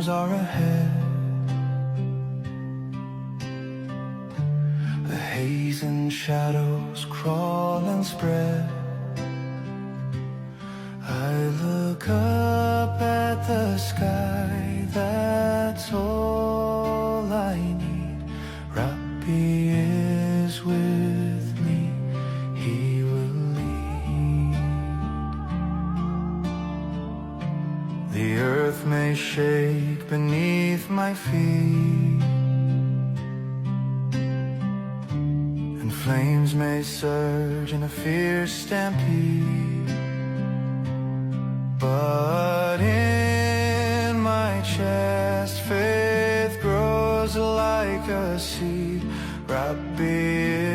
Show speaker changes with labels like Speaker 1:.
Speaker 1: storms are ahead. The haze and shadows crawl and spread. I look up at the sky, that's all I need. Rabbi is with me, he will lead. The earth may shake beneath my feet, and flames may surge in a fierce stampede, but in my chest faith grows like a seed. Rabbi